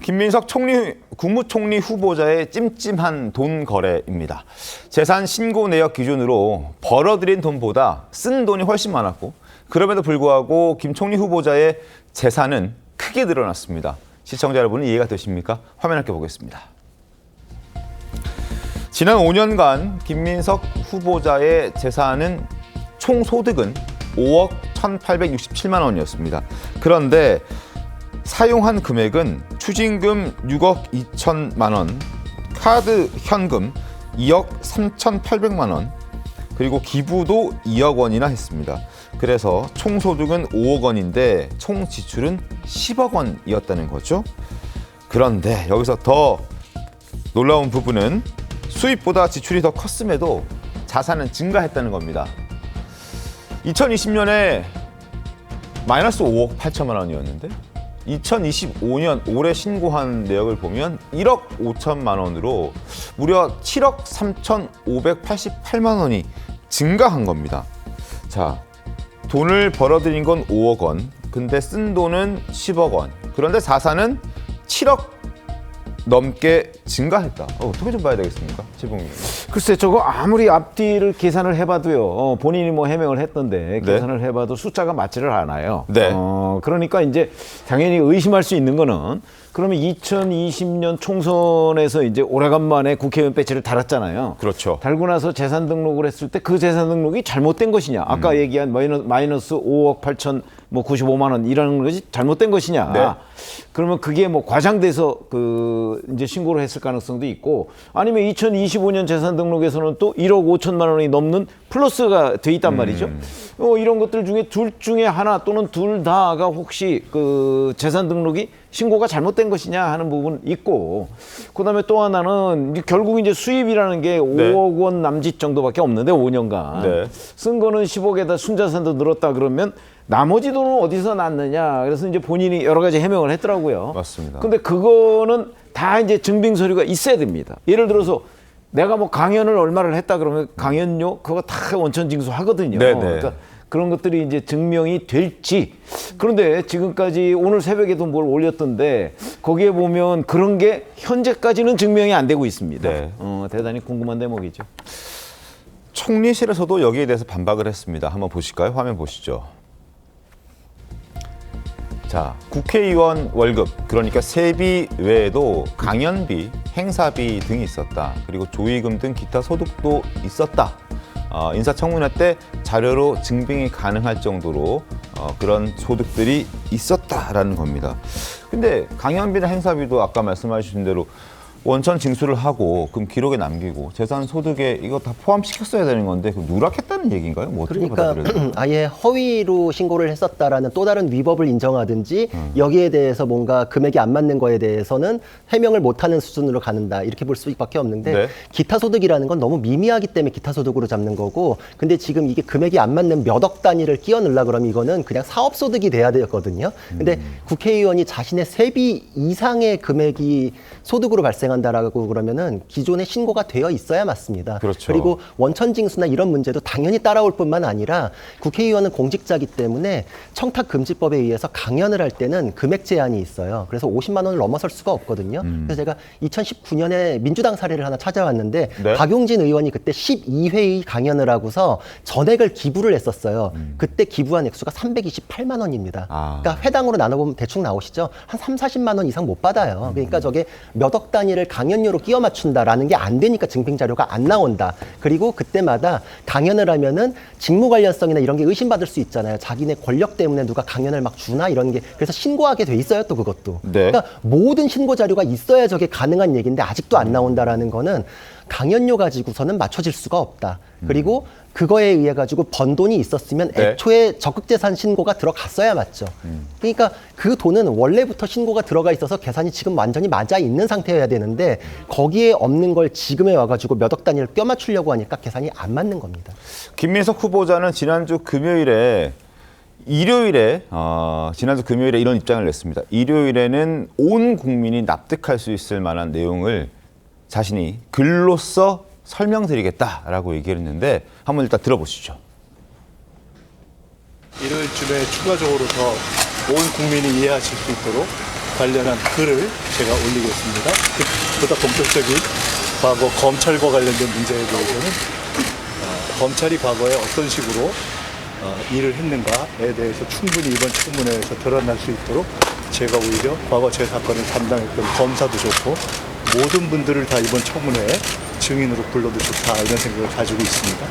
김민석 국무총리 후보자의 찜찜한 돈 거래입니다. 재산 신고 내역 기준으로 벌어들인 돈보다 쓴 돈이 훨씬 많았고 그럼에도 불구하고 김 총리 후보자의 재산은 크게 늘어났습니다. 시청자 여러분은 이해가 되십니까? 화면 함께 보겠습니다. 지난 5년간 김민석 후보자의 재산은 총 소득은 5억 1,867만 원이었습니다. 그런데 사용한 금액은 추징금 6억 2천만 원, 카드 현금 2억 3,800만 원, 그리고 기부도 2억 원이나 했습니다. 그래서 총 소득은 5억 원인데 총 지출은 10억 원이었다는 거죠. 그런데 여기서 더 놀라운 부분은 수입보다 지출이 더 컸음에도 자산은 증가했다는 겁니다. 2020년에 마이너스 5억 8천만 원이었는데 2025년 올해 신고한 내역을 보면 1억 5천만 원으로 무려 7억 3,588만 원이 증가한 겁니다. 자, 돈을 벌어들인 건 5억 원, 근데 쓴 돈은 10억 원, 그런데 자산은 7억 넘게 증가했다. 어떻게 좀 봐야 되겠습니까? 최봉님. 글쎄, 저거 아무리 앞뒤를 계산을 해봐도요. 본인이 뭐 해명을 했던데 계산을 해봐도 숫자가 맞지를 않아요. 네. 그러니까 이제 당연히 의심할 수 있는 거는 그러면 2020년 총선에서 이제 오래간만에 국회의원 배지를 달았잖아요. 그렇죠. 달고 나서 재산 등록을 했을 때 그 재산 등록이 잘못된 것이냐. 아까 얘기한 마이너스 5억 8천 뭐 95만 원 이라는 것이 잘못된 것이냐. 네. 그러면 그게 뭐 과장돼서 이제 신고를 했을 가능성도 있고 아니면 2025년 재산 등록에서는 또 1억 5천만 원이 넘는 플러스가 돼 있단 말이죠. 이런 것들 중에 둘 중에 하나 또는 둘 다가 혹시 그 재산 등록이 신고가 잘못된 것이냐 하는 부분 있고 그다음에 또 하나는 결국 이제 수입이라는 게 5억 원 남짓 정도밖에 없는데 5년간 쓴 거는 10억에다 순자산도 늘었다 그러면 나머지 돈은 어디서 났느냐. 그래서 이제 본인이 여러 가지 해명을 했더라고요. 맞습니다. 근데 그거는 다 이제 증빙 서류가 있어야 됩니다. 예를 들어서 내가 뭐 강연을 얼마를 했다 그러면 강연료 그거 다 원천 징수하거든요. 그러니까 그런 것들이 이제 증명이 될지. 그런데 지금까지 오늘 새벽에도 뭘 올렸던데 거기에 보면 그런 게 현재까지는 증명이 안 되고 있습니다. 대단히 궁금한 대목이죠. 총리실에서도 여기에 대해서 반박을 했습니다. 한번 보실까요? 화면 보시죠. 자, 국회의원 월급, 그러니까 세비 외에도 강연비, 행사비 등이 있었다. 그리고 조의금 등 기타 소득도 있었다. 인사청문회 때 자료로 증빙이 가능할 정도로 그런 소득들이 있었다라는 겁니다. 근데 강연비나 행사비도 아까 말씀하신 대로 원천 징수를 하고 그럼 기록에 남기고 재산 소득에 이거 다 포함시켰어야 되는 건데 그럼 누락했다는 얘기인가요? 뭐 어떻게 받아들여요? 아예 허위로 신고를 했었다라는 또 다른 위법을 인정하든지 여기에 대해서 뭔가 금액이 안 맞는 거에 대해서는 해명을 못하는 수준으로 가는다 이렇게 볼 수밖에 없는데 기타 소득이라는 건 너무 미미하기 때문에 기타 소득으로 잡는 거고 근데 지금 이게 금액이 안 맞는 몇 억 단위를 끼워 넣으려 그러면 이거는 그냥 사업 소득이 돼야 되거든요. 근데 국회의원이 자신의 세비 이상의 금액이 소득으로 발생한다라고 그러면은 기존에 신고가 되어 있어야 맞습니다. 그렇죠. 그리고 원천징수나 이런 문제도 당연히 따라올 뿐만 아니라 국회의원은 공직자이기 때문에 청탁금지법에 의해서 강연을 할 때는 금액 제한이 있어요. 그래서 50만 원을 넘어설 수가 없거든요. 그래서 제가 2019년에 민주당 사례를 하나 찾아왔는데 박용진 의원이 그때 12회의 강연을 하고서 전액을 기부를 했었어요. 그때 기부한 액수가 328만 원입니다. 그러니까 회당으로 나눠보면 대충 나오시죠? 한 3, 40만 원 이상 못 받아요. 그러니까 저게 몇 억 단위를 강연료로 끼워 맞춘다라는 게 안 되니까 증빙 자료가 안 나온다. 그리고 그때마다 강연을 하면은 직무 관련성이나 이런 게 의심받을 수 있잖아요. 자기네 권력 때문에 누가 강연을 막 주나 이런 게 그래서 신고하게 돼 있어요. 또 그것도. 그러니까 모든 신고 자료가 있어야 저게 가능한 얘기인데 아직도 안 나온다라는 거는 강연료 가지고서는 맞춰질 수가 없다. 그리고 그거에 의해 가지고 번 돈이 있었으면 애초에 적극재산 신고가 들어갔어야 맞죠. 그러니까 그 돈은 원래부터 신고가 들어가 있어서 계산이 지금 완전히 맞아 있는 상태여야 되는데 거기에 없는 걸 지금에 와가지고 몇 억 단위를 껴맞추려고 하니까 계산이 안 맞는 겁니다. 김민석 후보자는 지난주 금요일에 지난주 금요일에 이런 입장을 냈습니다. 일요일에는 온 국민이 납득할 수 있을 만한 내용을 자신이 글로써 설명드리겠다라고 얘기를 했는데 한번 일단 들어보시죠. 일요일쯤에 추가적으로 더 온 국민이 이해하실 수 있도록 관련한 글을 제가 올리겠습니다. 보다 본격적인 과거 검찰과 관련된 문제에 대해서는 검찰이 과거에 어떤 식으로 일을 했는가에 대해서 충분히 이번 청문회에서 드러날 수 있도록 제가 오히려 과거 제 사건을 담당했던 검사도 좋고 모든 분들을 다 이번 청문회에 증인으로 불러도 좋다 이런 생각을 가지고 있습니다.